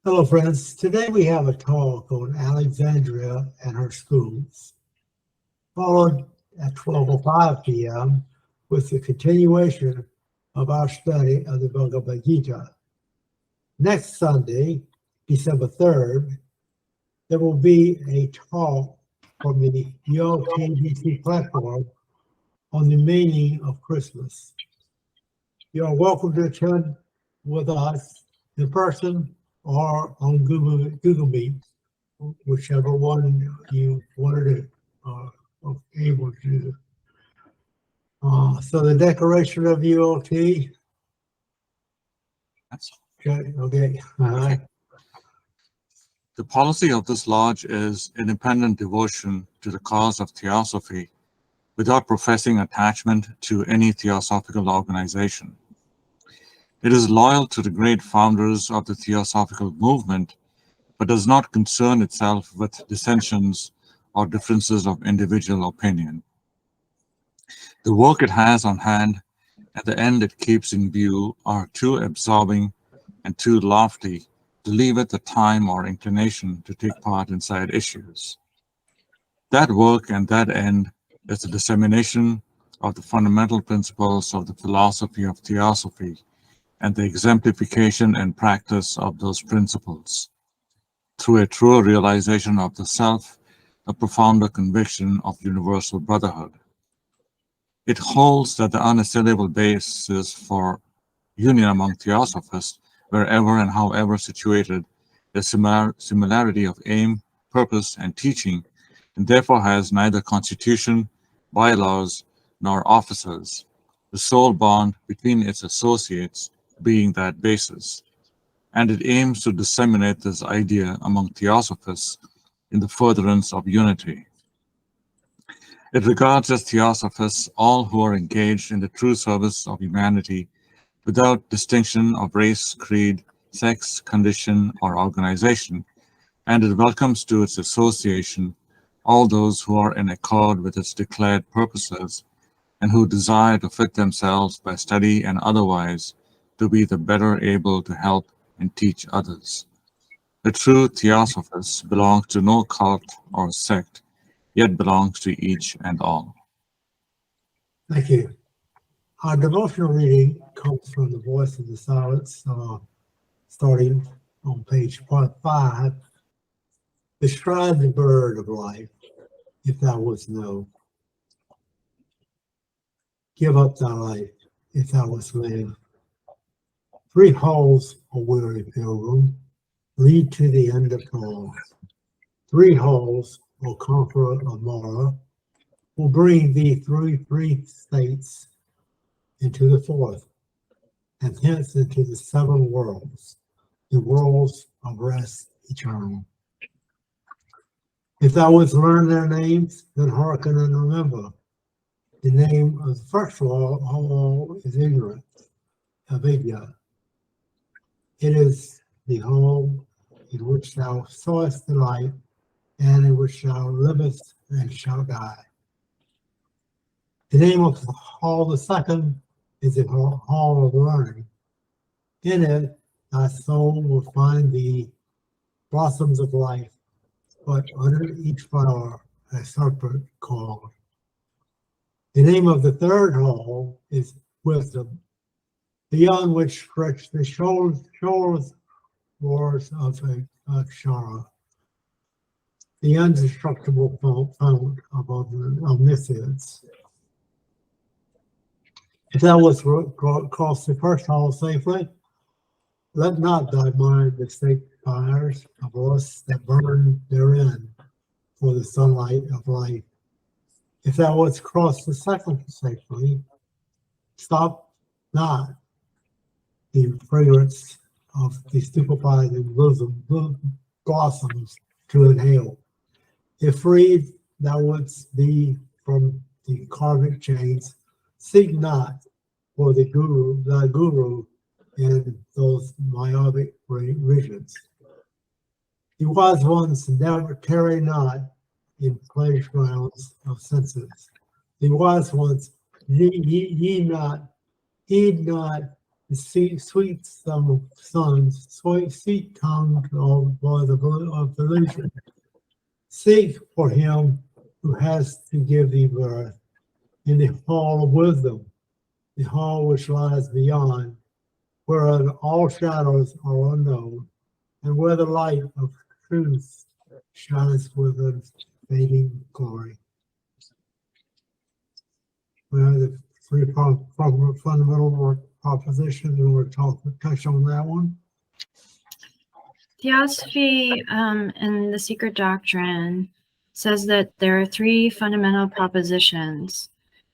Hello, friends. Today we have a talk on Alexandria and her schools, followed at 12:05 p.m. with the continuation of our study of the Bhagavad Gita. Next Sunday, December 3rd, there will be a talk from the UOTBC platform on the meaning of Christmas. You are welcome to attend with us in person or on Google Meet, whichever one you want to do or able to do. So the Declaration of UOT. Okay. All right. The policy of this lodge is independent devotion to the cause of theosophy without professing attachment to any theosophical organization. It is loyal to the great founders of the theosophical movement, but does not concern itself with dissensions or differences of individual opinion. The work it has on hand and the end it keeps in view are too absorbing and too lofty to leave it the time or inclination to take part in side issues. That work and that end is the dissemination of the fundamental principles of the philosophy of theosophy and the exemplification and practice of those principles. Through a truer realization of the self, a profounder conviction of universal brotherhood. It holds that the unassailable basis for union among theosophists, wherever and however situated, is similarity of aim, purpose, and teaching, and therefore has neither constitution, bylaws, nor officers, the sole bond between its associates being that basis, and it aims to disseminate this idea among theosophists in the furtherance of unity. It regards as theosophists all who are engaged in the true service of humanity without distinction of race, creed, sex, condition, or organization, and it welcomes to its association all those who are in accord with its declared purposes and who desire to fit themselves by study and otherwise to be the better able to help and teach others. The true theosophist belongs to no cult or sect, yet belongs to each and all. Thank you. Our devotional reading comes from the Voice of the Silence, starting on page 5. Bestride the bird of life, if thou wouldst know. Give up thy life, if thou wouldst live. 3 halls, O weary pilgrim, lead to the end of time. 3 halls, O conqueror of Mara, will bring thee through 3 states into the 4th, and hence into the 7 worlds, the worlds of rest eternal. If thou wouldst learn their names, then hearken and remember. The name of the first hall is ignorance, avidya. It is the home in which thou sawest the light, and in which thou livest and shalt die. The name of the hall the second is the hall of learning. In it thy soul will find the blossoms of life, but under each flower a serpent called. The name of the third hall is wisdom, beyond which stretch the shores of Akshara, the indestructible fount of omniscience. If thou wouldst cross the first hall safely, let not thy mind mistake fires of lust that burn therein for the sunlight of life. If thou wouldst cross the second safely, stop not the fragrance of the stupefying blossoms to inhale. If freed thou wouldst be from the karmic chains, seek not for thy guru in those myopic regions. The wise ones never tarry not in pleasure grounds of senses. The wise ones heed not The sweet sons, sweet tongued boy of illusion. Seek for him who has to give thee birth in the hall of wisdom, the hall which lies beyond, wherein all shadows are unknown, and where the light of truth shines with a fading glory. Well, the three fundamental propositions, and we'll touch on that one. Theosophy and the Secret Doctrine says that there are three fundamental propositions.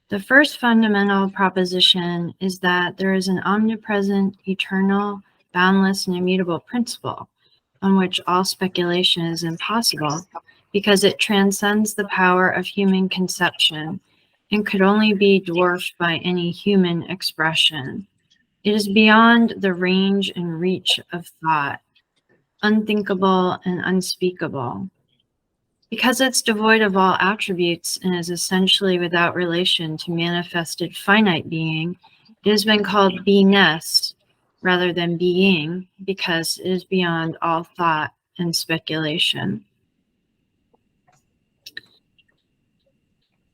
The first fundamental proposition is that there is an omnipresent, eternal, boundless, and immutable principle on which all speculation is impossible because it transcends the power of human conception and could only be dwarfed by any human expression. It is beyond the range and reach of thought, unthinkable and unspeakable. Because it's devoid of all attributes and is essentially without relation to manifested finite being, it has been called beingness rather than being, because it is beyond all thought and speculation.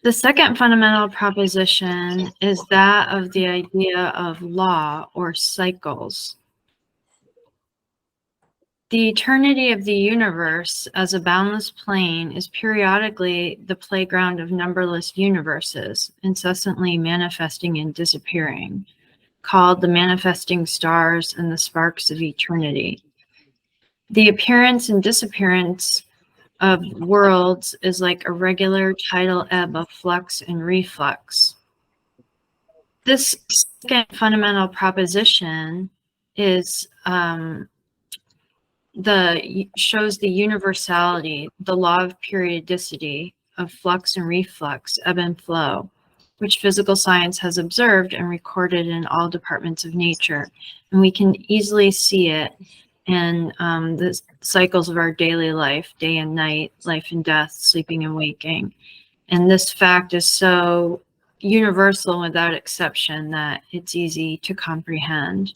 The second fundamental proposition is that of the idea of law or cycles. The eternity of the universe as a boundless plane is periodically the playground of numberless universes, incessantly manifesting and disappearing, called the manifesting stars and the sparks of eternity. The appearance and disappearance of worlds is like a regular tidal ebb of flux and reflux. This second fundamental proposition is shows the universality, the law of periodicity of flux and reflux, ebb and flow, which physical science has observed and recorded in all departments of nature. And we can easily see it in the cycles of our daily life, day and night, life and death, sleeping and waking. And this fact is so universal without exception that it's easy to comprehend.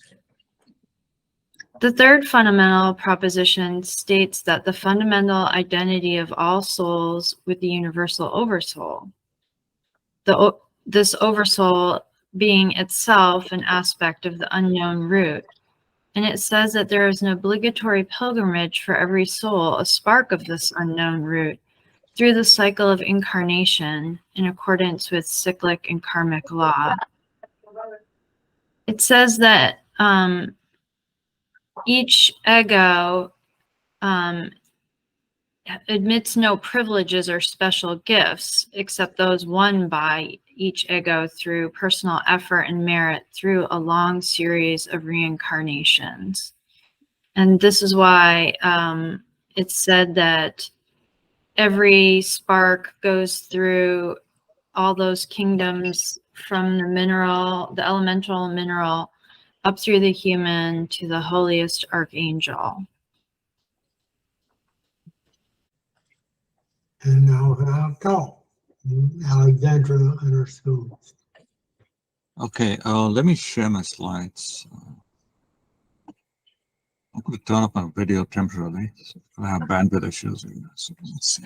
The third fundamental proposition states that the fundamental identity of all souls with the universal oversoul, this oversoul being itself an aspect of the unknown root. And it says that there is an obligatory pilgrimage for every soul, a spark of this unknown root, through the cycle of incarnation in accordance with cyclic and karmic law. It says that each ego admits no privileges or special gifts except those won by each ego through personal effort and merit through a long series of reincarnations. And this is why it's said that every spark goes through all those kingdoms from the mineral, the elemental mineral, up through the human to the holiest archangel. And now I'll talk. Alexandria and Her Schools. Okay, let me share my slides. I'm going to turn up my video temporarily. I have bandwidth issues. So let's see.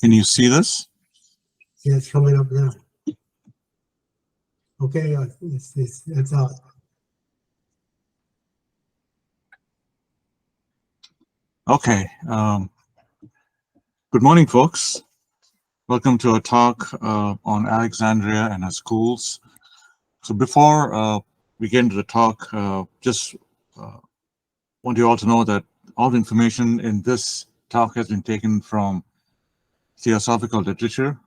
Can you see this? Yeah, it's coming up now. Okay, it's up. Okay. Good morning, folks. Welcome to a talk on Alexandria and her schools. So before we get into the talk, just want you all to know that all the information in this talk has been taken from theosophical literature,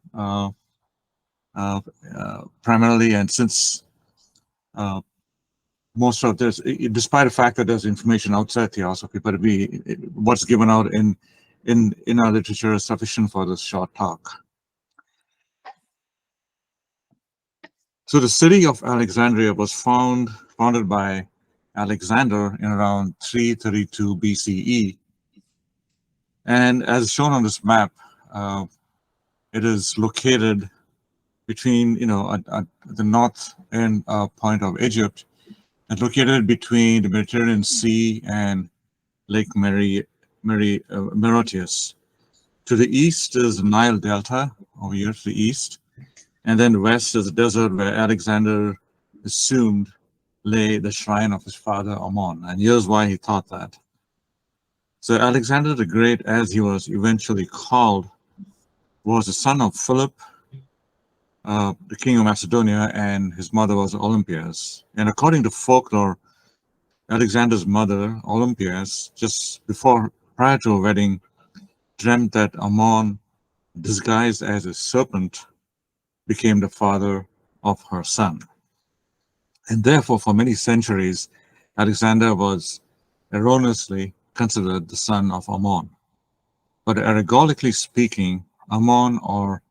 primarily, and since most of this, despite the fact that there's information outside theosophy, but what's given out in our literature is sufficient for this short talk. So the city of Alexandria was founded by Alexander in around 332 BCE. And as shown on this map, it is located between, at the north end point of Egypt, and located between the Mediterranean Sea and Lake Mauritius. To the east is the Nile Delta, over here to the east, and then west is the desert where Alexander assumed lay the shrine of his father Ammon. And here's why he thought that. So Alexander the Great, as he was eventually called, was the son of Philip, the king of Macedonia, and his mother was Olympias. And according to folklore, Alexander's mother, Olympias, prior to her wedding, dreamt that Ammon, disguised as a serpent, became the father of her son. And therefore, for many centuries, Alexander was erroneously considered the son of Ammon. But allegorically speaking, Ammon or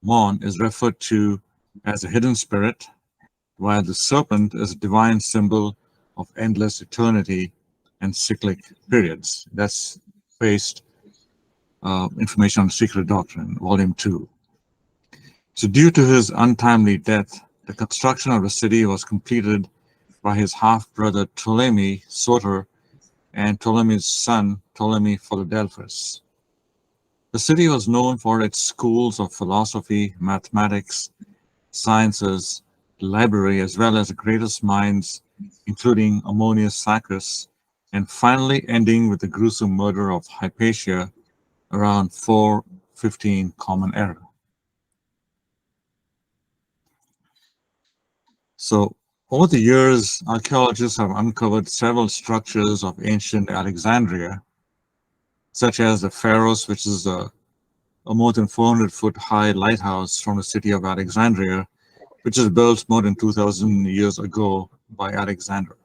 Mon is referred to as a hidden spirit, while the serpent is a divine symbol of endless eternity and cyclic periods. That's based information on Secret Doctrine, Volume 2. So due to his untimely death, the construction of the city was completed by his half-brother Ptolemy Soter and Ptolemy's son Ptolemy Philadelphus. The city was known for its schools of philosophy, mathematics, sciences, library, as well as the greatest minds, including Ammonius Saccas, and finally ending with the gruesome murder of Hypatia around 415 Common Era. So over the years, archaeologists have uncovered several structures of ancient Alexandria, such as the Pharos, which is a more than 400-foot high lighthouse from the city of Alexandria, which was built more than 2,000 years ago by Alexander.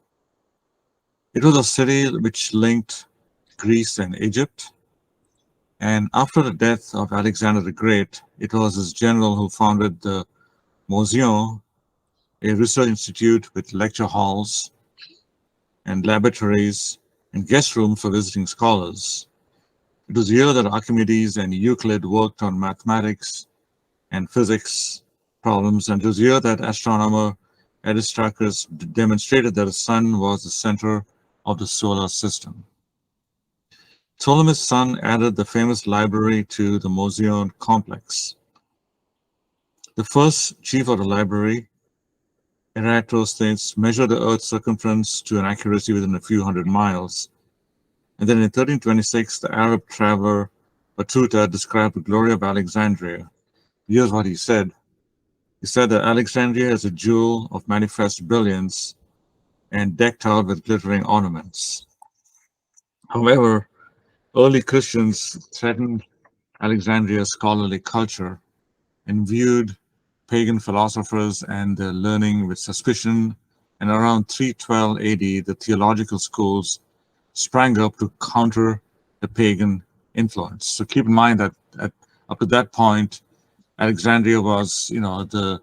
It was a city which linked Greece and Egypt. And after the death of Alexander the Great, it was his general who founded the Museum, a research institute with lecture halls and laboratories and guest rooms for visiting scholars. It was here that Archimedes and Euclid worked on mathematics and physics problems, and it was here that astronomer Aristarchus demonstrated that the sun was the center of the solar system. Ptolemy's son added the famous library to the Museum complex. The first chief of the library, Eratosthenes, measured the Earth's circumference to an accuracy within a few hundred miles. And then in 1326, the Arab traveler Batuta described the glory of Alexandria. Here's what he said. He said that Alexandria is a jewel of manifest brilliance and decked out with glittering ornaments. However, early Christians threatened Alexandria's scholarly culture and viewed pagan philosophers and their learning with suspicion, and around 312 AD, the theological schools sprang up to counter the pagan influence. So keep in mind that up to that point, Alexandria was, the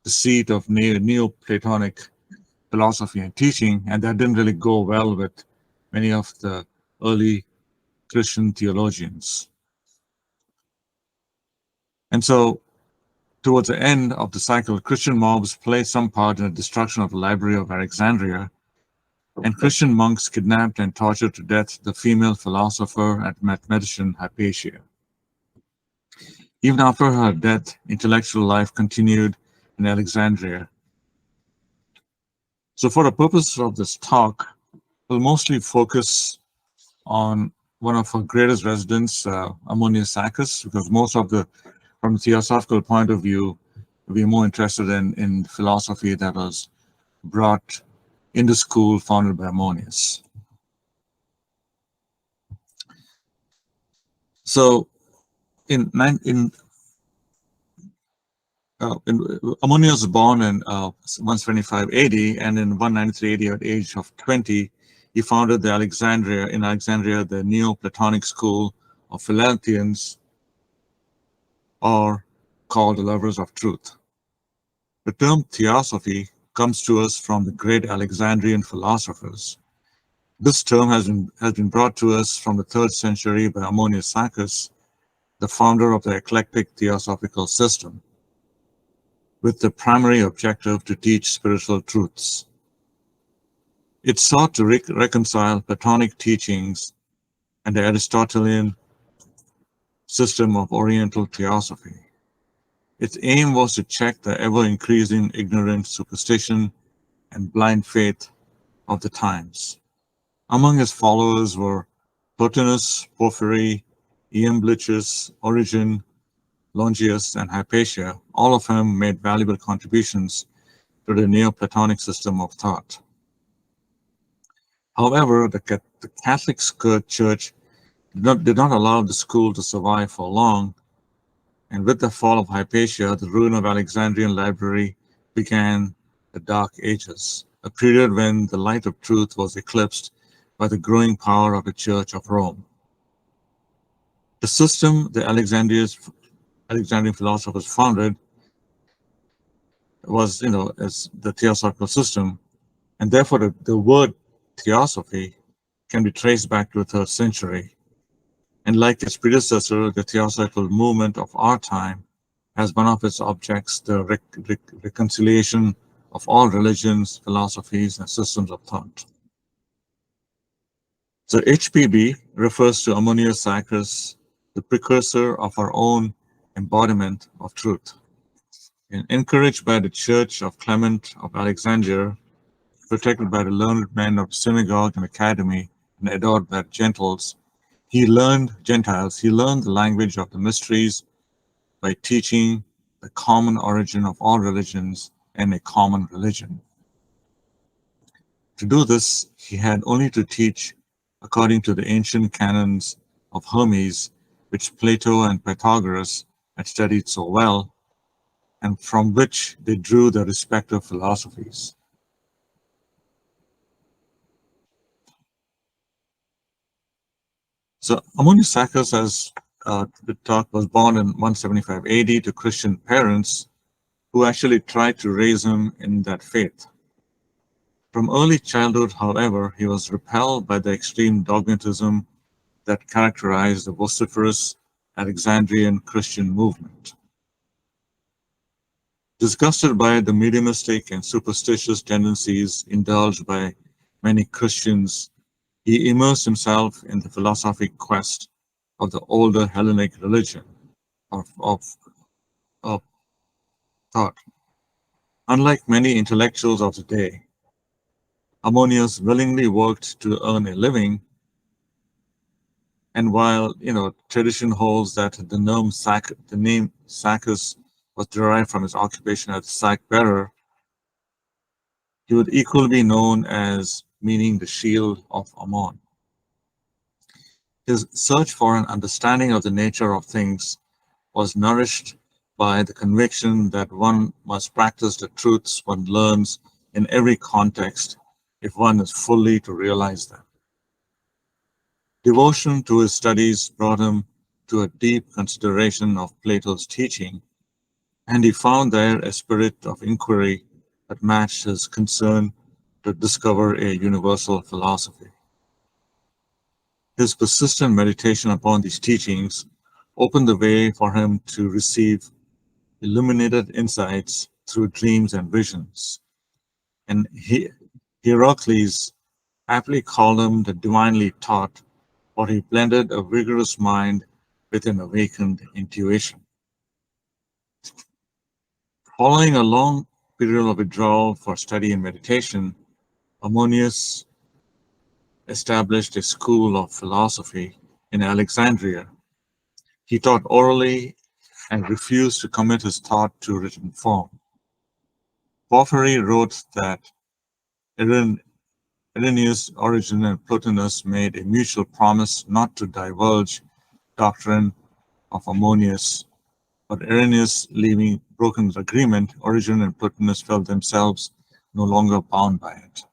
seat of Neoplatonic philosophy and teaching, and that didn't really go well with many of the early Christian theologians. And so, towards the end of the cycle, Christian mobs played some part in the destruction of the Library of Alexandria, and Christian monks kidnapped and tortured to death the female philosopher and mathematician Hypatia. Even after her death, intellectual life continued in Alexandria. So for the purpose of this talk, we'll mostly focus on one of her greatest residents, Ammonius Saccas, because from a theosophical point of view, we're more interested in philosophy that was brought in the school founded by Ammonius. So Ammonius was born in 125 AD, and in 193 AD, at the age of 20, he founded in Alexandria, the Neoplatonic school of Philhellethians, or called the lovers of truth. The term theosophy comes to us from the great Alexandrian philosophers. This term has been brought to us from the 3rd century by Ammonius Saccas, the founder of the eclectic theosophical system, with the primary objective to teach spiritual truths. It sought to reconcile Platonic teachings and the Aristotelian system of Oriental theosophy. Its aim was to check the ever-increasing ignorant superstition and blind faith of the times. Among his followers were Plotinus, Porphyry, Iamblichus, Origen, Longius, and Hypatia, all of whom made valuable contributions to the Neoplatonic system of thought. However, the Catholic Church did not allow the school to survive for long, and with the fall of Hypatia, the ruin of Alexandrian library began the Dark Ages, a period when the light of truth was eclipsed by the growing power of the Church of Rome. The system the Alexandrian philosophers founded was, as the theosophical system, and therefore the word theosophy can be traced back to the 3rd century. And like its predecessor, the theosophical movement of our time has one of its objects the reconciliation of all religions, philosophies, and systems of thought. So HPB refers to Ammonius Saccharus, the precursor of our own embodiment of truth. And encouraged by the Church of Clement of Alexandria, protected by the learned men of synagogue and academy, and adored by Gentiles, he learned the language of the mysteries by teaching the common origin of all religions and a common religion. To do this, he had only to teach according to the ancient canons of Hermes, which Plato and Pythagoras had studied so well, and from which they drew their respective philosophies. So Ammonius Saccharus, as the talk, was born in 175 AD to Christian parents who actually tried to raise him in that faith. From early childhood, however, he was repelled by the extreme dogmatism that characterized the vociferous Alexandrian Christian movement. Disgusted by the mediumistic and superstitious tendencies indulged by many Christians, he immersed himself in the philosophic quest of the older Hellenic religion of thought. Unlike many intellectuals of the day, Ammonius willingly worked to earn a living, and while tradition holds that the name Saccharus was derived from his occupation as sack bearer, he would equally be known as meaning the shield of Ammon. His search for an understanding of the nature of things was nourished by the conviction that one must practice the truths one learns in every context if one is fully to realize them. Devotion to his studies brought him to a deep consideration of Plato's teaching, and he found there a spirit of inquiry that matched his concern to discover a universal philosophy. His persistent meditation upon these teachings opened the way for him to receive illuminated insights through dreams and visions. And Heracles aptly called him the divinely taught, for he blended a vigorous mind with an awakened intuition. Following a long period of withdrawal for study and meditation, Ammonius established a school of philosophy in Alexandria. He taught orally and refused to commit his thought to written form. Porphyry wrote that Irenaeus, Origen, and Plotinus made a mutual promise not to divulge doctrine of Ammonius, but Irenaeus leaving broken the agreement, Origen and Plotinus felt themselves no longer bound by it.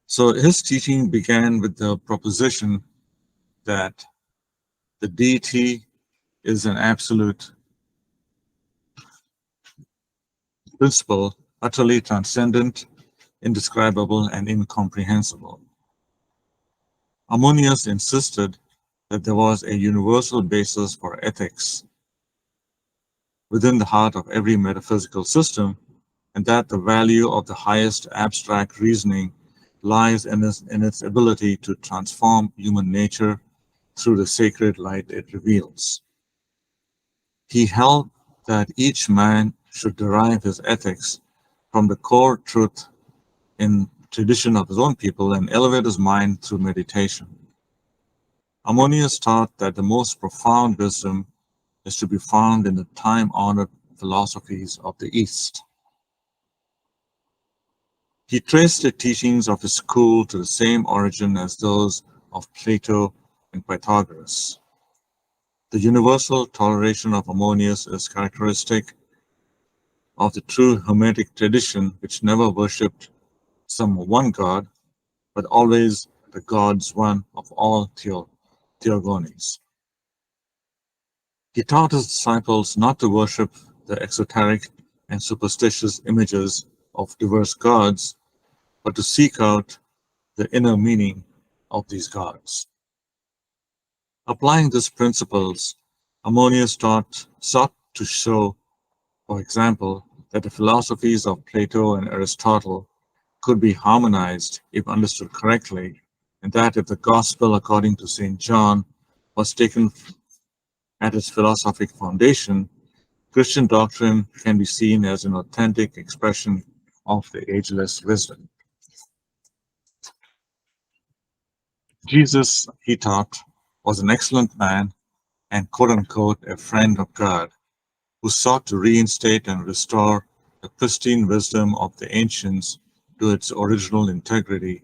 So his teaching began with the proposition that the deity is an absolute principle, utterly transcendent, indescribable, and incomprehensible. Ammonius insisted that there was a universal basis for ethics within the heart of every metaphysical system, and that the value of the highest abstract reasoning lies in its ability to transform human nature through the sacred light it reveals. He held that each man should derive his ethics from the core truth in tradition of his own people and elevate his mind through meditation. Ammonius taught that the most profound wisdom is to be found in the time-honored philosophies of the East. He traced the teachings of his school to the same origin as those of Plato and Pythagoras. The universal toleration of Ammonius is characteristic of the true Hermetic tradition, which never worshipped some one god, but always the gods one of all theogonies. He taught his disciples not to worship the exoteric and superstitious images of diverse gods, but to seek out the inner meaning of these gods. Applying these principles, Ammonius sought to show, for example, that the philosophies of Plato and Aristotle could be harmonized if understood correctly, and that if the Gospel according to St. John was taken at its philosophic foundation, Christian doctrine can be seen as an authentic expression of the ageless wisdom. Jesus, he taught, was an excellent man and quote-unquote a friend of God, who sought to reinstate and restore the pristine wisdom of the ancients to its original integrity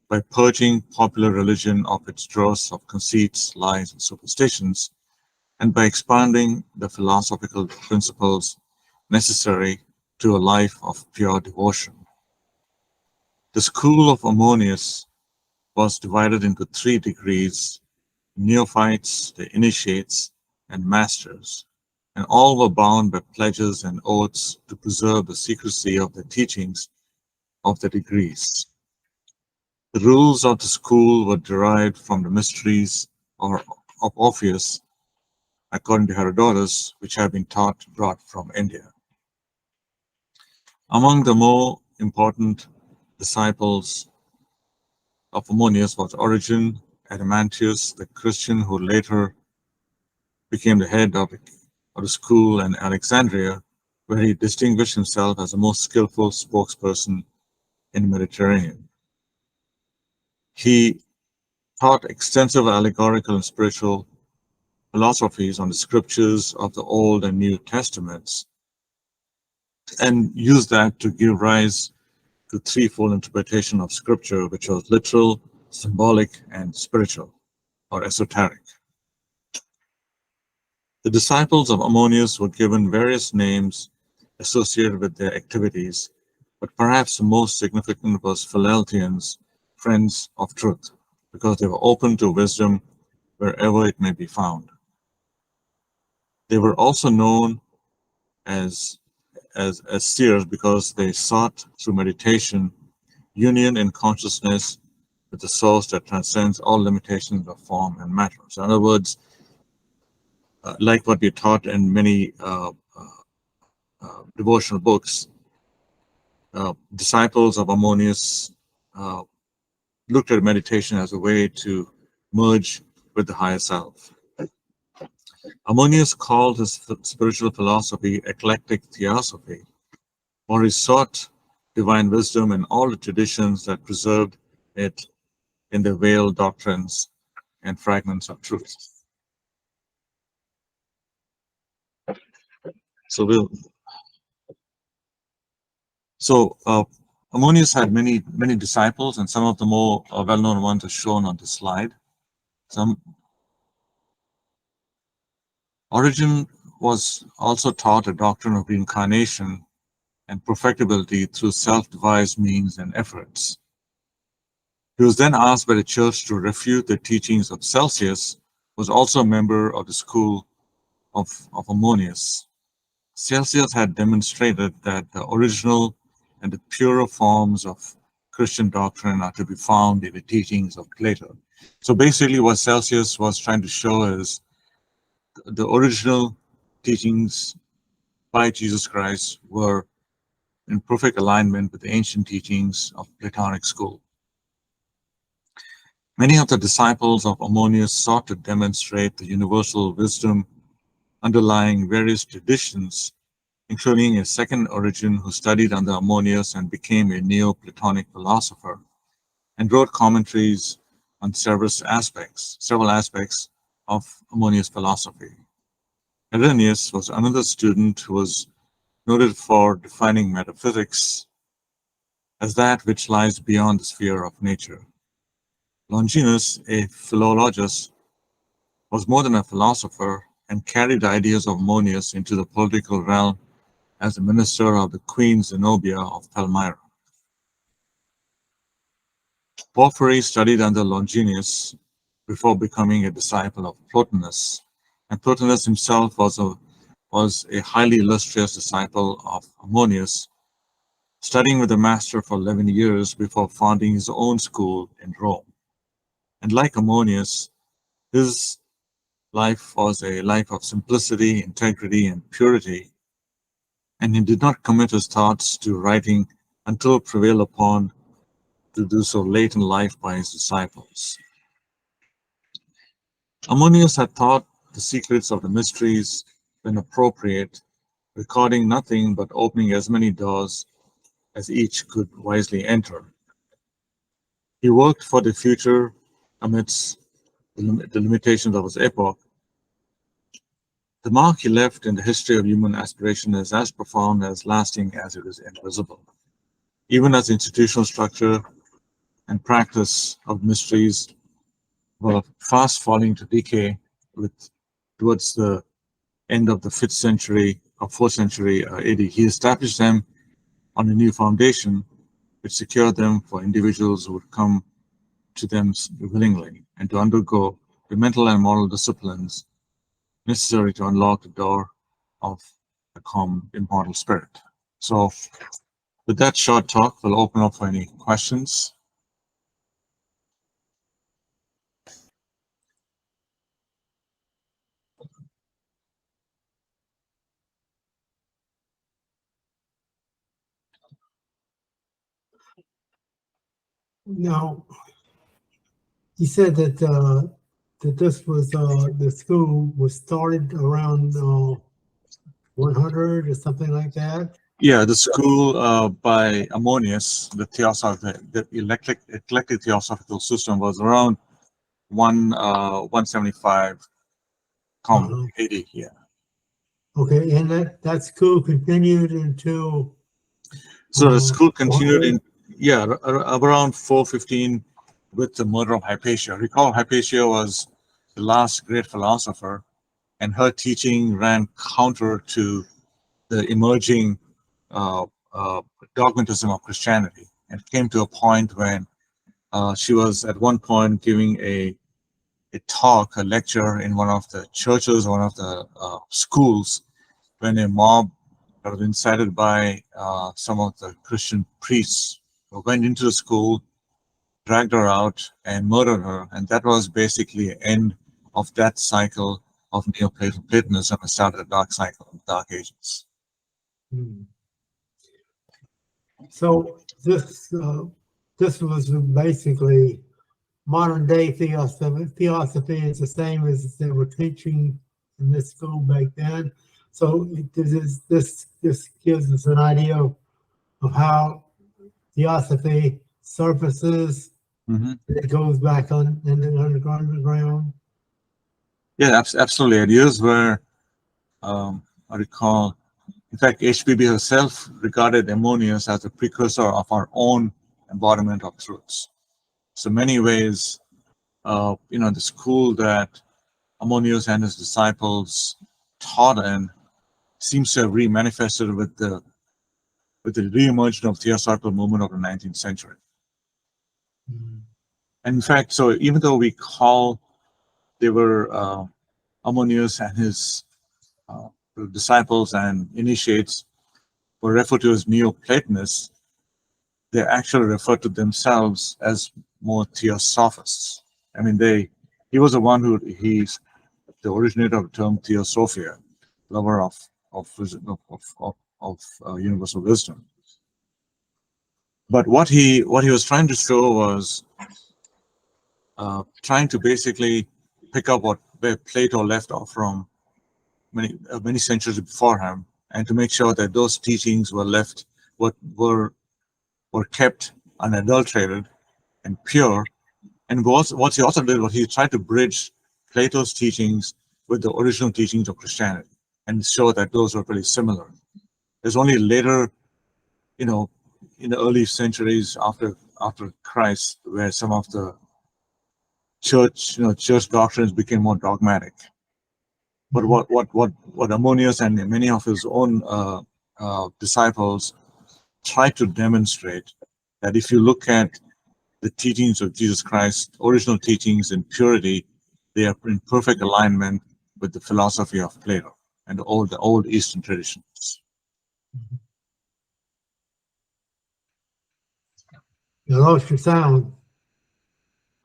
by purging popular religion of its dross of conceits, lies, and superstitions, and by expanding the philosophical principles necessary to a life of pure devotion. The school of Ammonius was divided into 3 degrees: neophytes, the initiates, and masters, and all were bound by pledges and oaths to preserve the secrecy of the teachings of the degrees. The rules of the school were derived from the mysteries of Orpheus, according to Herodotus, which have been brought from India. Among the more important disciples of Ammonius was Origen, Adamantius, the Christian who later became the head of the school in Alexandria, where he distinguished himself as the most skillful spokesperson in the Mediterranean. He taught extensive allegorical and spiritual philosophies on the scriptures of the Old and New Testaments, and used that to give rise to threefold interpretation of scripture, which was literal, symbolic, and spiritual, or esoteric. The disciples of Ammonius were given various names associated with their activities, but perhaps the most significant was Phileltians, friends of truth, because they were open to wisdom wherever it may be found. They were also known as seers because they sought through meditation union in consciousness with the source that transcends all limitations of form and matter. So in other words, like what we taught in many devotional books, disciples of Ammonius looked at meditation as a way to merge with the higher self. Ammonius called his spiritual philosophy eclectic theosophy, for he sought divine wisdom in all the traditions that preserved it in their veiled doctrines and fragments of truth. So Ammonius had many disciples, and some of the more well-known ones are shown on the slide. Origen was also taught a doctrine of reincarnation and perfectibility through self-devised means and efforts. He was then asked by the church to refute the teachings of Celsius, who was also a member of the school of Ammonius. Celsius had demonstrated that the original and the purer forms of Christian doctrine are to be found in the teachings of Plato. So basically what Celsius was trying to show is the original teachings by Jesus Christ were in perfect alignment with the ancient teachings of Platonic school. Many of the disciples of Ammonius sought to demonstrate the universal wisdom underlying various traditions, including a second Origen who studied under Ammonius and became a Neoplatonic philosopher, and wrote commentaries on several aspects of Ammonius philosophy. Irenaeus was another student who was noted for defining metaphysics as that which lies beyond the sphere of nature. Longinus, a philologist, was more than a philosopher and carried the ideas of Ammonius into the political realm as the minister of the Queen Zenobia of Palmyra. Porphyry studied under Longinus before becoming a disciple of Plotinus, and Plotinus himself was a highly illustrious disciple of Ammonius, studying with the master for 11 years before founding his own school in Rome. And like Ammonius, his life was a life of simplicity, integrity, and purity, and he did not commit his thoughts to writing until prevailed upon to do so late in life by his disciples. Ammonius had taught the secrets of the mysteries when appropriate, recording nothing but opening as many doors as each could wisely enter. He worked for the future amidst the limitations of his epoch. The mark he left in the history of human aspiration is as profound as lasting as it is invisible. Even as institutional structure and practice of mysteries were fast falling to decay towards the end of the 5th century or 4th century AD, he established them on a new foundation which secured them for individuals who would come to them willingly and to undergo the mental and moral disciplines necessary to unlock the door of the calm, immortal spirit. So with that short talk, we'll open up for any questions. Now, you said that that this was the school was started around 100 or something like that. Yeah, the school by Ammonius, the eclectic theosophical system, was around 175 AD. Yeah. Okay, and that school continued until So the school continued 400? around 415 with the murder of Hypatia. Recall, Hypatia was the last great philosopher, and her teaching ran counter to the emerging dogmatism of Christianity, and came to a point when she was at one point giving a lecture in one of the churches, one of the schools, when a mob that was incited by some of the Christian priests went into the school, dragged her out, and murdered her. And that was basically the end of that cycle of Neoplatonism and started a dark cycle of Dark Ages. So this was basically modern day theosophy. Theosophy is the same as they were teaching in this school back then. So this gives us an idea of how theosophy surfaces. It goes back on in the underground. Yeah, absolutely. And here's where I recall, in fact, HPB herself regarded Ammonius as a precursor of our own embodiment of truths. So many ways, the school that Ammonius and his disciples taught in seems to have re-manifested with the re-emergence of theosophical movement of the 19th century. And in fact, so even though we call they were Ammonius and his disciples and initiates were referred to as Neoplatonists, they actually refer to themselves as more theosophists. I mean, he was the one he's the originator of the term theosophia, lover of universal wisdom. But what he was trying to show was trying to basically pick up where Plato left off from many centuries before him, and to make sure that those teachings were kept unadulterated and pure. And what he also did was he tried to bridge Plato's teachings with the original teachings of Christianity and show that those were pretty similar. There's only later, in the early centuries after Christ, where some of the church doctrines became more dogmatic. But what Ammonius and many of his own disciples tried to demonstrate, that if you look at the teachings of Jesus Christ, original teachings in purity, they are in perfect alignment with the philosophy of Plato and the old Eastern traditions. You lost your sound.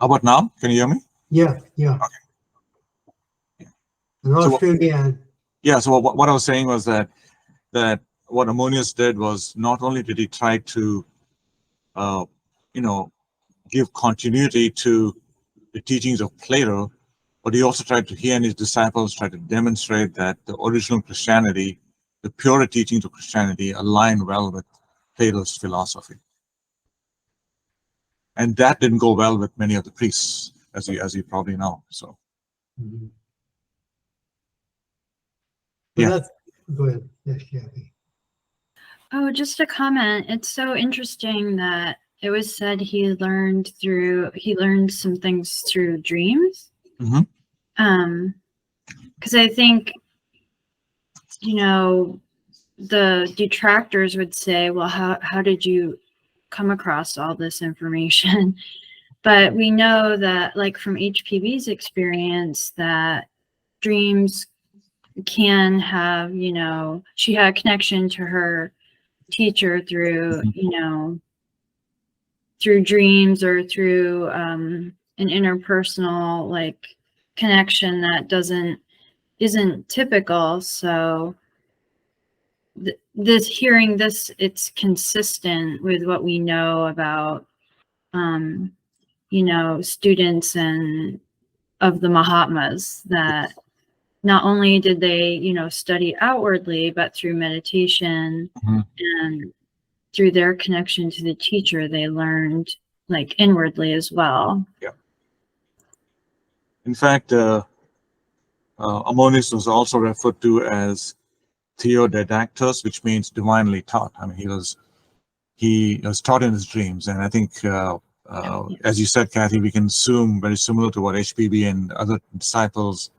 How about now? Can you hear me? Yeah. Okay. You lost you again. Yeah. So what I was saying was that what Ammonius did was, not only did he try to, give continuity to the teachings of Plato, but he also he and his disciples tried to demonstrate that the original Christianity, the pure teachings of Christianity, align well with Plato's philosophy. And that didn't go well with many of the priests, as you probably know. So, Yeah. Go ahead. Yes, Kathy. Oh, just a comment. It's so interesting that it was said he learned some things through dreams. Because I think, the detractors would say, well, how did you come across all this information? But we know that, like, from HPB's experience, that dreams can have, she had a connection to her teacher through, through dreams or through an interpersonal, like, connection that isn't typical. So hearing this, it's consistent with what we know about students and of the Mahatmas, that not only did they study outwardly, but through meditation and through their connection to the teacher, they learned, like, inwardly as well. Yeah. In fact, Ammonius was also referred to as Theodidactus, which means divinely taught. I mean, he was taught in his dreams, and I think, as you said, Kathy, we can assume very similar to what HPB and other disciples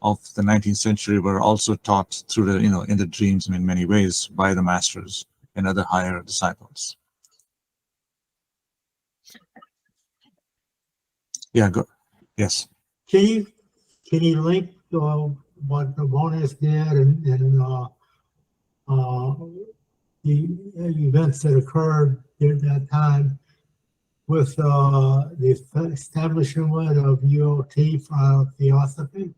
of the 19th century were also taught through in the dreams, in many ways, by the masters and other higher disciples. Yeah, go. Yes. Can you link what Ammonius did and the events that occurred at that time with the establishment of UOT for theosophy?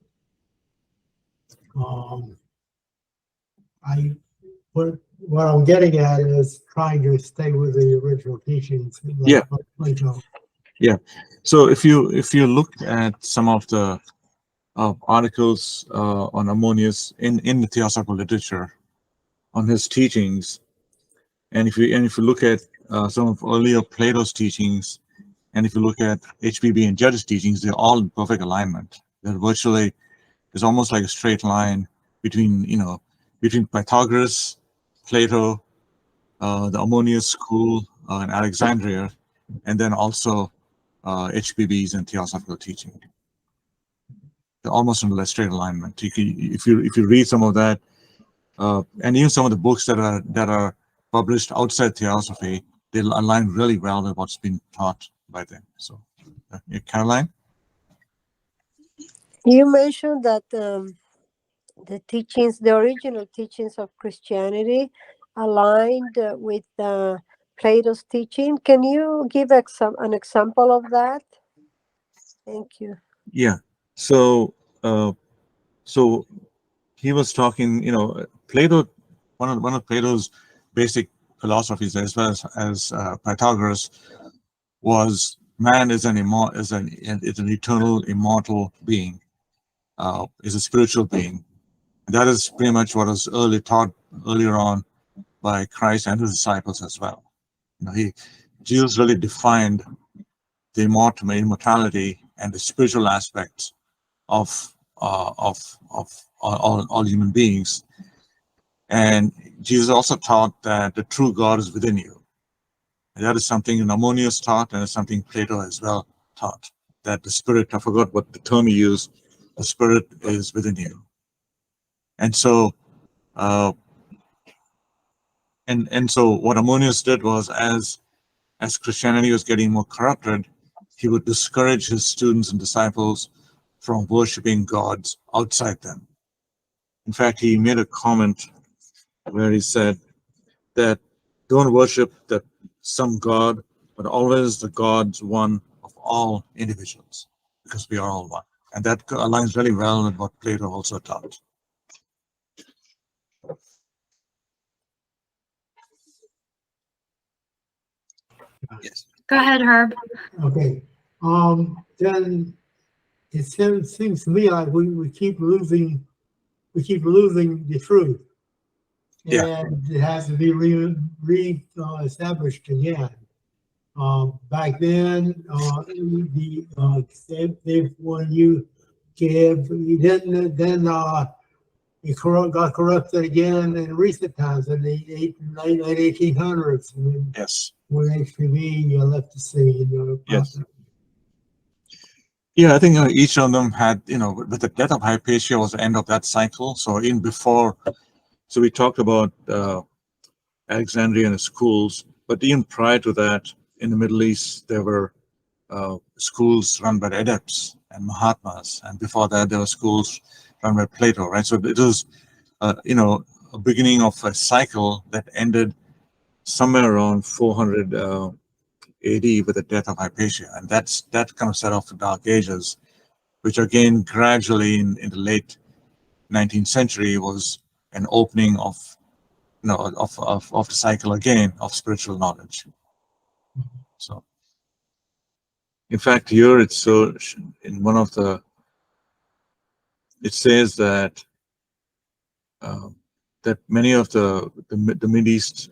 What I'm getting at is trying to stay with the original teachings. Like Plato. Yeah. So if you look at some of the articles on Ammonius in the theosophical literature on his teachings, and if you look at some of earlier Plato's teachings, and if you look at HPB and Judge's teachings, they're all in perfect alignment. They're virtually, it's almost like a straight line between Pythagoras, Plato, the Ammonius school in Alexandria, and then also HPB's and theosophical teaching. They're almost in a straight alignment. If you read some of that, and even some of the books that are published outside theosophy, they align really well with what's been taught by them. So, Caroline? You mentioned that the original teachings of Christianity aligned with Plato's teaching. Can you give an example of that? Thank you. Yeah. So, so he was talking. Plato. One of Plato's basic philosophies, as well as Pythagoras, was man is an eternal, immortal being. Is a spiritual being. And that is pretty much what was taught earlier on by Christ and his disciples as well. Jesus really defined the immortality and the spiritual aspects of all human beings. And Jesus also taught that the true God is within you. And that is something Ammonius taught, and it's something Plato as well taught. That the spirit, I forgot what the term he used, the spirit is within you. And so, and so what Ammonius did was, as Christianity was getting more corrupted, he would discourage his students and disciples from worshiping gods outside them. In fact, he made a comment where he said that don't worship some god, but always the God's one of all individuals, because we are all one. And that aligns really well with what Plato also taught. Yes. Go ahead, Herb. Okay. Then it seems to me like we keep losing the truth. Yeah. And it has to be established again. Back then, when you give, you didn't, then it got corrupted again in recent times, in the late 1800s. Yes. When HPV left the scene. Yes. Yeah, I think each of them had, with the death of Hypatia was the end of that cycle. So in before, so we talked about Alexandria and Her Schools, but even prior to that, in the Middle East, there were schools run by adepts and Mahatmas, and before that, there were schools run by Plato, right? So it was, a beginning of a cycle that ended somewhere around 400 AD with the death of Hypatia, and that kind of set off the Dark Ages, which again gradually in the late 19th century was an opening of the cycle again of spiritual knowledge. So, in fact, here it's so in one of the, it says that that many of the Mideast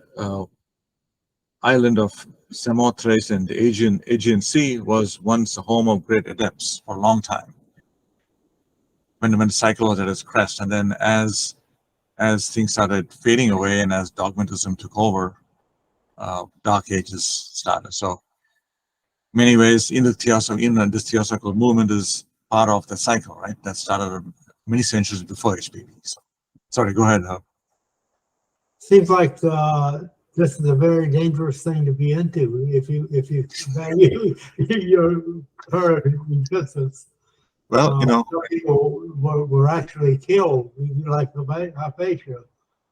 island of Samothrace and the Aegean Sea was once the home of great adepts for a long time, when the cycle was at its crest, and then as things started fading away and as dogmatism took over, Dark Ages started. So, many ways, this theosophical movement is part of the cycle, right? That started many centuries before HPV. So, sorry, go ahead. Seems like this is a very dangerous thing to be into if you value your current existence. Well, some people were actually killed, like Hypatia,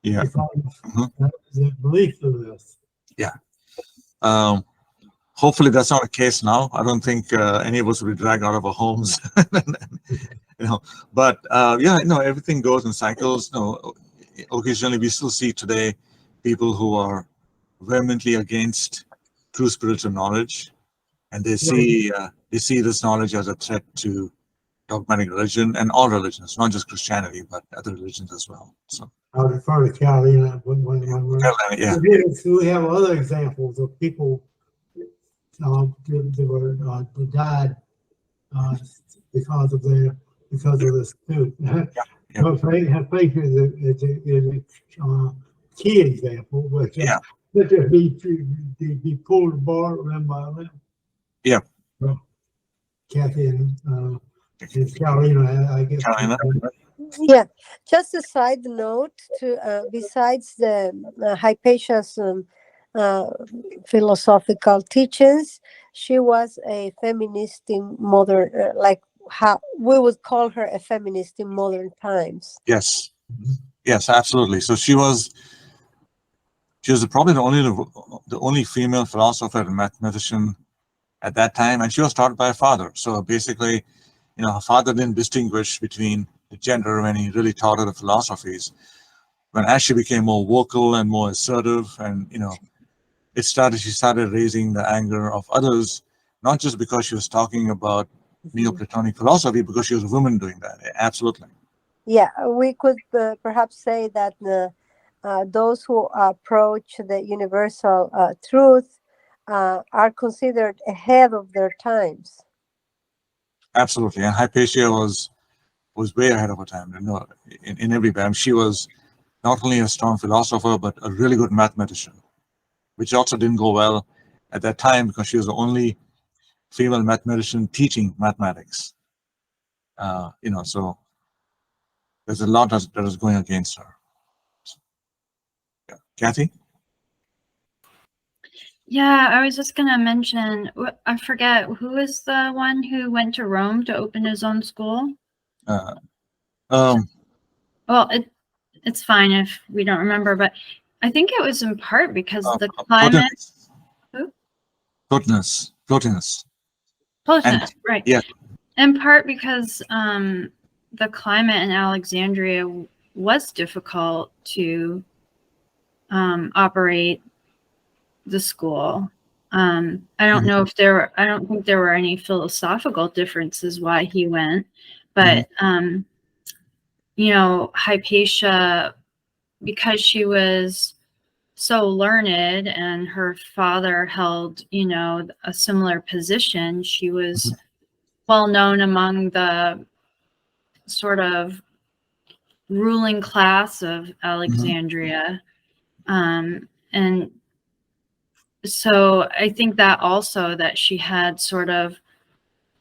yeah, because of the belief of this. Yeah. Hopefully that's not the case now. I don't think any of us will be dragged out of our homes. But everything goes in cycles. Occasionally we still see today people who are vehemently against true spiritual knowledge, and they see this knowledge as a threat to dogmatic religion and all religions, not just Christianity, but other religions as well. So I would refer to Carolina. yeah. We have other examples of people that died because of this too. Hypatia is a key example, but be pulled apart limb by limb. Yeah. Kathy and Carolina, I guess. Carolina. Yeah, just a side note to besides the Hypatia's philosophical teachings, she was a feminist in modern, like how we would call her a feminist in modern times. Yes, yes, absolutely. So she was She was probably the only female philosopher and mathematician at that time, and she was taught by her father. So basically, her father didn't distinguish between the gender when he really taught her the philosophies. When as she became more vocal and more assertive, and she started raising the anger of others, not just because she was talking about Neoplatonic philosophy, because she was a woman doing that. Absolutely. Yeah, we could perhaps say that those who approach the universal truth are considered ahead of their times. Absolutely, and Hypatia was way ahead of her time. In every way. She was not only a strong philosopher, but a really good mathematician, which also didn't go well at that time because she was the only female mathematician teaching mathematics. So there's a lot that is going against her. Yeah. Kathy? Yeah, I was just gonna mention, I forget, who is the one who went to Rome to open his own school? Well, it's fine if we don't remember, but I think it was in part because the climate. Plotinus. Plotinus, right. Yeah. In part because the climate in Alexandria was difficult to operate the school. I don't know if I don't think there were any philosophical differences why he went, but Hypatia, because she was so learned and her father held, a similar position, she was well known among the sort of ruling class of Alexandria. And so I think that also that she had sort of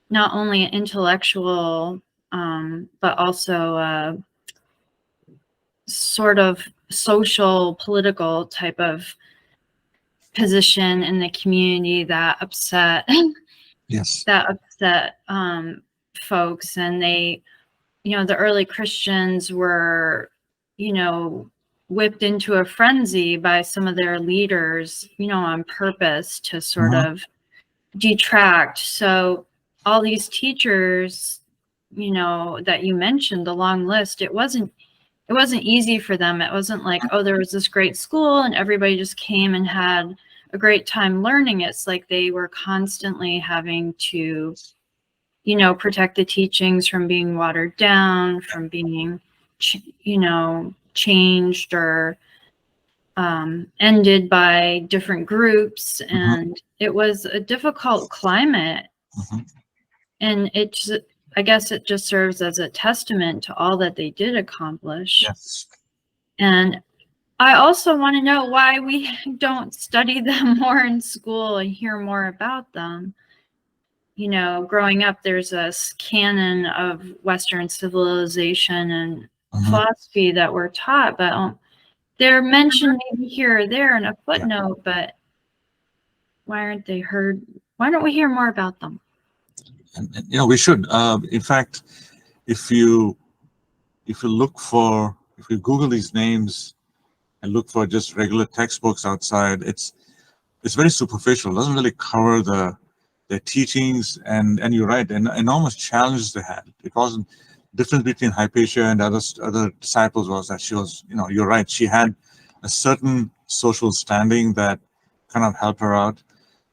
not only an intellectual, but also sort of social, political type of position in the community that upset folks. And they, the early Christians were, whipped into a frenzy by some of their leaders, on purpose to sort of detract. So all these teachers, that you mentioned, the long list, it wasn't easy for them. It wasn't like, oh, there was this great school and everybody just came and had a great time learning. It's like they were constantly having to, protect the teachings from being watered down, from being, changed or ended by different groups. And it was a difficult climate. And I guess it just serves as a testament to all that they did accomplish. Yes. And I also want to know why we don't study them more in school and hear more about them. Growing up, there's a canon of Western civilization and philosophy that we're taught, but they're mentioned maybe here or there in a footnote, but why aren't they heard? Why don't we hear more about them? And we should. In fact, if you Google these names and look for just regular textbooks outside, it's very superficial. It doesn't really cover their teachings, and you're right, and enormous challenges they had. It wasn't difference between Hypatia and other disciples was that she was, you're right, she had a certain social standing that kind of helped her out,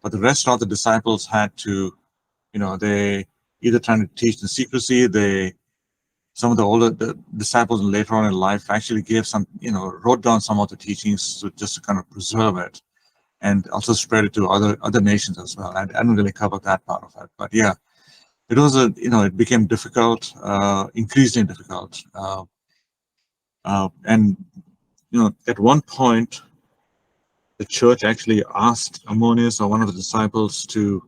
but the rest of the disciples had to, they either trying to teach in secrecy. Some of the older disciples later on in life actually gave some, wrote down some of the teachings just to kind of preserve it, and also spread it to other nations as well. I didn't really cover that part of it, but yeah, it was it became difficult, increasingly difficult, and at one point, the church actually asked Ammonius, or one of the disciples, to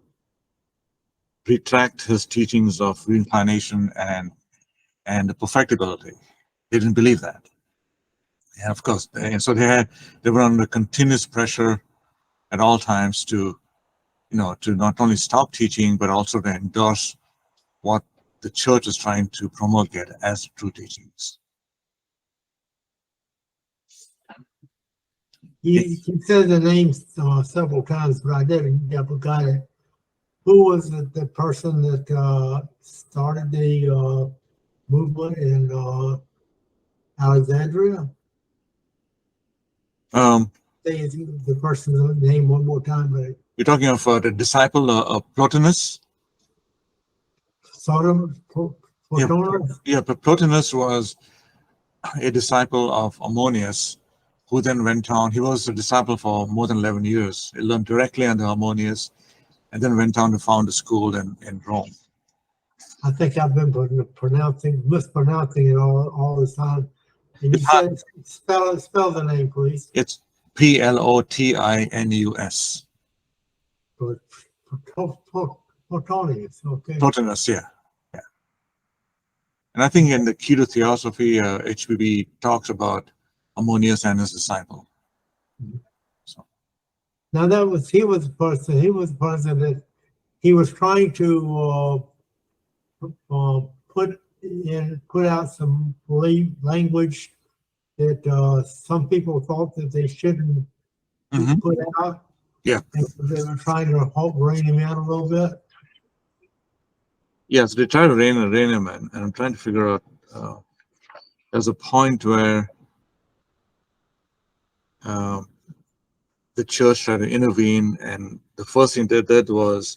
retract his teachings of reincarnation and the perfectibility. They didn't believe that. And of course, so they were under continuous pressure at all times to not only stop teaching, but also to endorse what the church is trying to promulgate as true teachings. You said the name several times, but I didn't never got it. Who was the person that started the movement in Alexandria? Say the person's name one more time, but You're talking of the disciple of Plotinus? Sodom, Plotinus? Yeah, but Plotinus was a disciple of Ammonius, who then went on. He was a disciple for more than 11 years. He learned directly under Ammonius and then went on to found a school in Rome. I think I've been mispronouncing it all this time. And you said spell the name, please. It's Plotinus. Plotinus, okay. Plotinus, yeah. And I think in the Key to Theosophy, HBB talks about Ammonius and his disciple. Now he was the person that he was trying to put out some language that some people thought that they shouldn't put out. Yeah. And so they were trying to help rein him out a little bit. Yes, they try to rein him in, and I'm trying to figure out. There's a point where the church tried to intervene, and the first thing they did was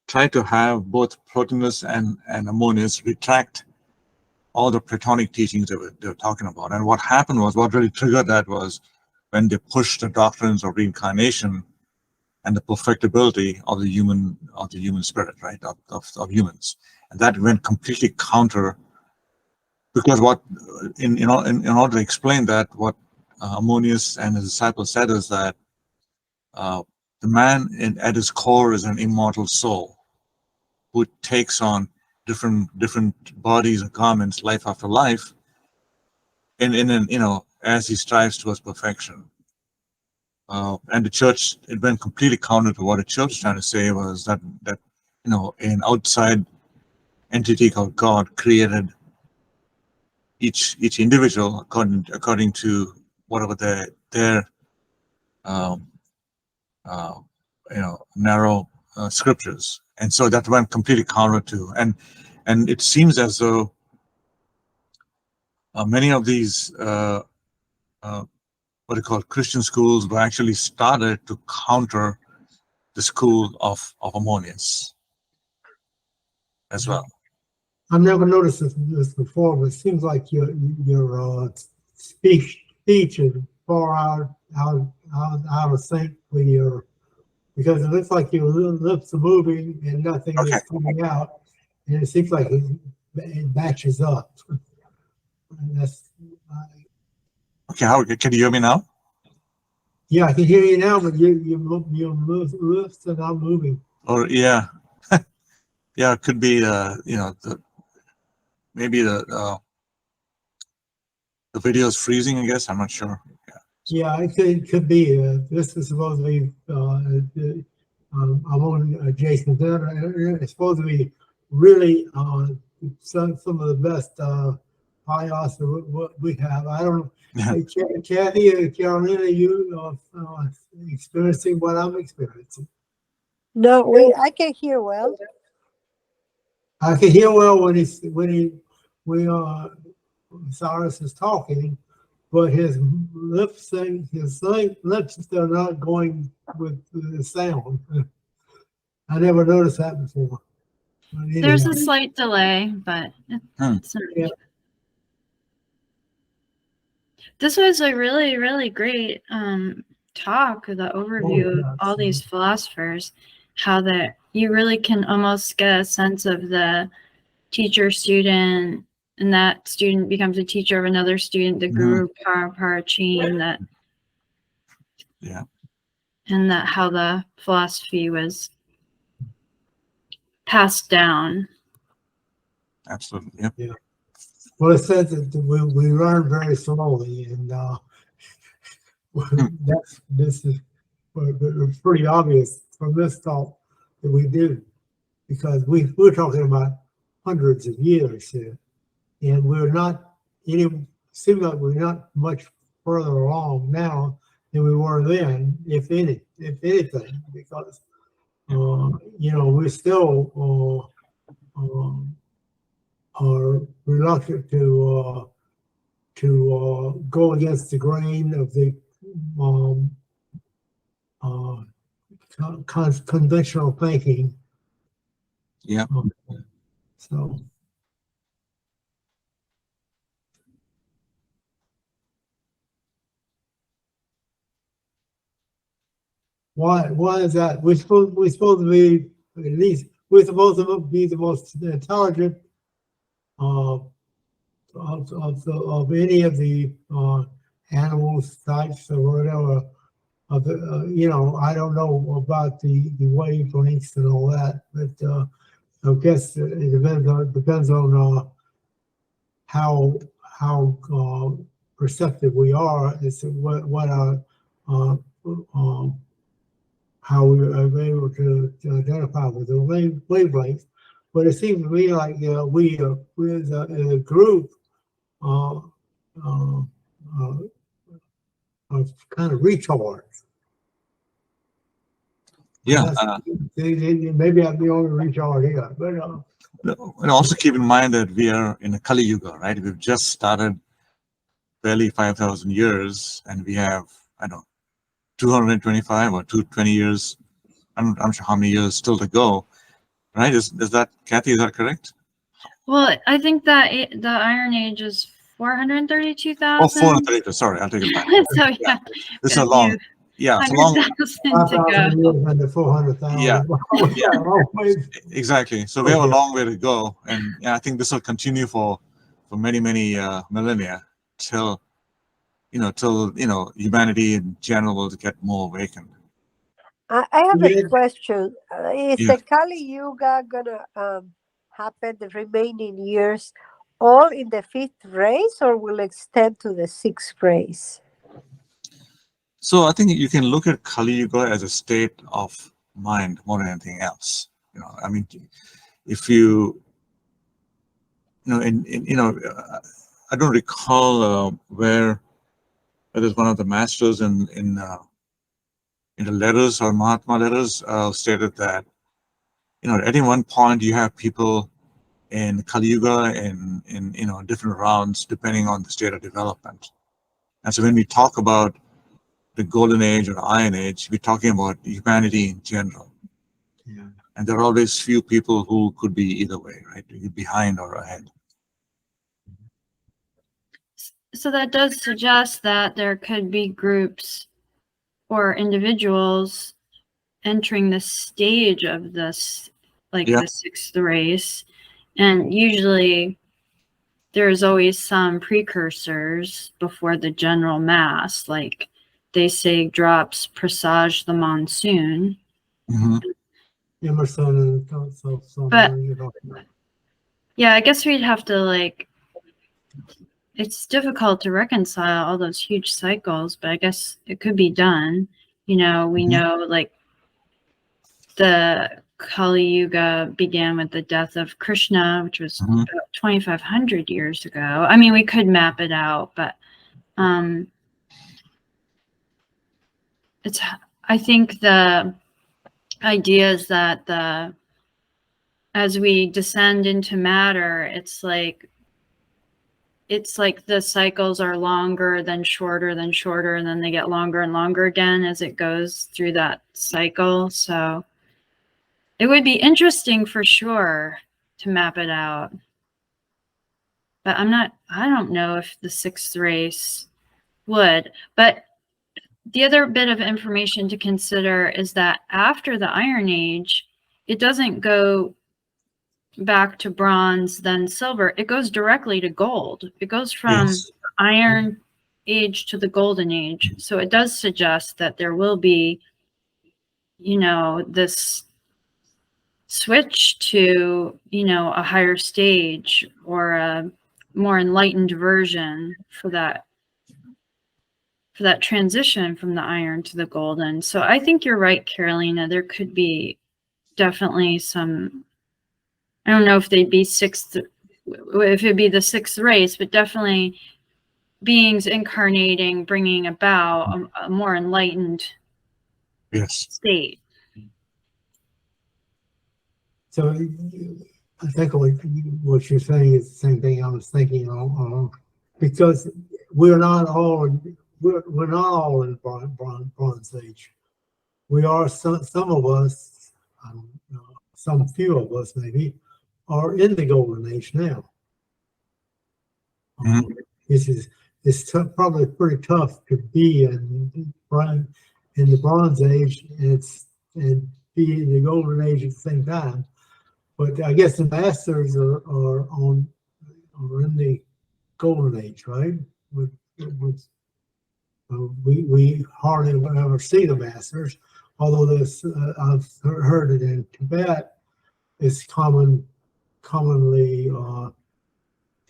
try to have both Plotinus and Ammonius retract all the Platonic teachings they were talking about. And what happened was, what really triggered that was when they pushed the doctrines of reincarnation and the perfectibility of the human spirit, right, of humans, and that went completely counter. Because what in order to explain that, what Ammonius and his disciples said is that the man at his core is an immortal soul who takes on different bodies and garments, life after life, as he strives towards perfection. And the church, it went completely counter to what the church was trying to say, was that an outside entity called God created each individual according to whatever their narrow scriptures, and so that went completely counter to, and it seems as though many of these what are called Christian schools were actually started to counter the school of Ammonius as well. I've never noticed this before, but it seems like your speech is far out of sync with because it looks like your lips are moving and nothing is coming out, and it seems like it matches up. And that's okay. How can you hear me now? Yeah, I can hear you now, but your lips are not moving. Or yeah, yeah, it could be maybe the video is freezing. I guess I'm not sure. Yeah, it could be. This is supposed to be. I'm on Jason's. It's supposed to be really some of the best podcasts what we have. I don't know. Yeah. Kathy and Carolina, you experiencing what I'm experiencing? No, I can hear well. I can hear well when Cyrus is talking, but his lips are not going with the sound. I never noticed that before. There's a slight delay, but it's not. Yeah. This was a really, really great talk, the overview of all these philosophers, how that you really can almost get a sense of the teacher-student, and that student becomes a teacher of another student, the guru para chain, that and that how the philosophy was passed down. Absolutely. Yep. Yeah. Well, it says that we learn very slowly, and this is pretty obvious from this talk that we do, because we're talking about hundreds of years here, and seems like we're not much further along now than we were then, if anything, because we're still are reluctant to go against the grain of the conventional thinking. Yeah. So. Why is that? We're supposed to be, at least we're supposed to be the most intelligent of any of the animals, types, or whatever. I don't know about the wavelengths and all that, but I guess it depends on how perceptive we are as to what our how we are able to identify with the wavelengths. But it seems to me like we as a group are kind of retards. Yeah. Maybe I'm the only retard here, but and also keep in mind that we are in a Kali Yuga, right? We've just started barely 5,000 years, and we have, 225 or 220 years. I'm not sure how many years still to go, right? Is that, Kathy, is that correct? Well, I think that the Iron Age is 432,000. Oh, 432. Sorry, I'll take it back. So yeah, it's a long, it's a long. 100,000 to go. And the 400,000. Yeah. Exactly. So we have a long way to go, and I think this will continue for many millennia till humanity in general will get more awakened. I have a question. Is Yeah. the Kali Yuga gonna happen the remaining years all in the 5th race, or will it extend to the 6th race? So I think you can look at Kali Yuga as a state of mind more than anything else. I mean, if I don't recall where there's one of the masters in the letters or Mahatma letters stated that at any one point you have people in Kali Yuga in different rounds depending on the state of development. And so when we talk about the golden age or the iron age, we're talking about humanity in general. Yeah. And there are always few people who could be either way, right? Behind or ahead. So that does suggest that there could be groups or individuals entering the stage of this, like the 6th race. And usually there's always some precursors before the general mass, like they say drops presage the monsoon. Mm-hmm. Emerson and so yeah, I guess we'd have to it's difficult to reconcile all those huge cycles, but I guess it could be done. We know the Kali Yuga began with the death of Krishna, which was about 2,500 years ago. I mean, we could map it out, but I think the idea is that as we descend into matter, it's like the cycles are longer than shorter, and then they get longer and longer again as it goes through that cycle. So it would be interesting for sure to map it out. But I don't know if the 6th race would. But the other bit of information to consider is that after the Iron Age, it doesn't go back to bronze, then silver. It goes directly to gold. It goes from Iron Age to the Golden Age. So it does suggest that there will be, this switch to, a higher stage or a more enlightened version for that transition from the iron to the golden. So I think you're right, Carolina. There could be definitely some, I don't know if they'd be if it'd be the 6th race, but definitely beings incarnating, bringing about a more enlightened Yes. state. So I think what you're saying is the same thing I was thinking, because we're not all in Bronze Age. We are some of us, I don't know, some few of us maybe, are in the Golden Age now. Mhm. It's probably pretty tough to be in the Bronze Age and be in the Golden Age at the same time. But I guess the masters are in the Golden Age, right? We hardly ever see the masters, although this I've heard it in Tibet. It's commonly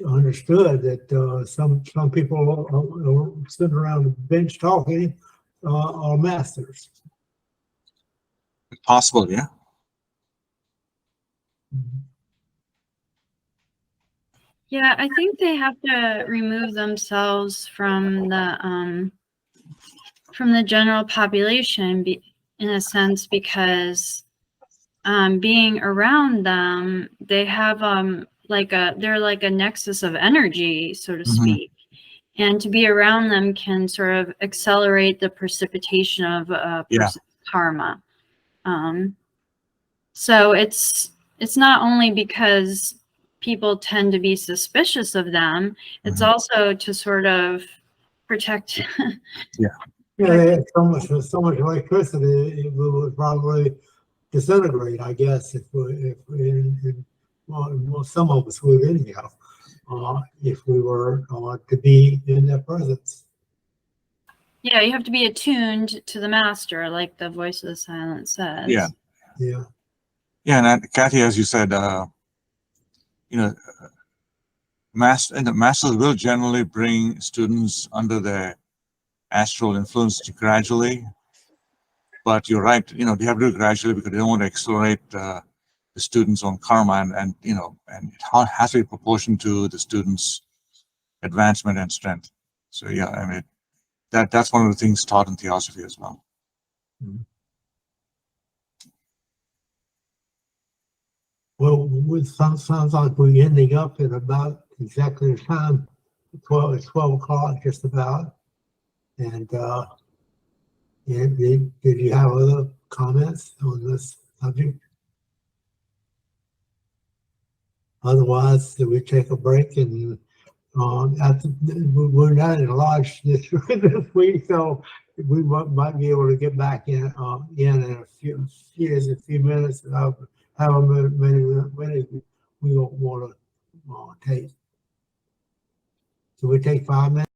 understood that some people are sitting around the bench talking are masters. Possible, yeah. Yeah, I think they have to remove themselves from the general population, in a sense, because being around them, they have they're like a nexus of energy, so to speak. And to be around them can sort of accelerate the precipitation of karma. So it's not only because people tend to be suspicious of them, it's also to sort of protect. Yeah, so much electricity, it would probably disintegrate, I guess, well, some of us would anyhow, if we were to be in their presence. Yeah, you have to be attuned to the master, like the voice of the silent says. Yeah. Yeah. Yeah, and Kathy, as you said, masters will generally bring students under their astral influence gradually. But you're right, they have to do it gradually because they don't want to accelerate the students' own karma, and it has to be proportional to the students' advancement and strength. So yeah, I mean, that's one of the things taught in theosophy as well. Well, it sounds like we're ending up at about exactly the time, 12 o'clock, just about. And did you have other comments on this subject? Otherwise, we take a break, and we're not in Lodge this week, so we might be able to get back in a few minutes. However many we don't want to take. So we take 5 minutes.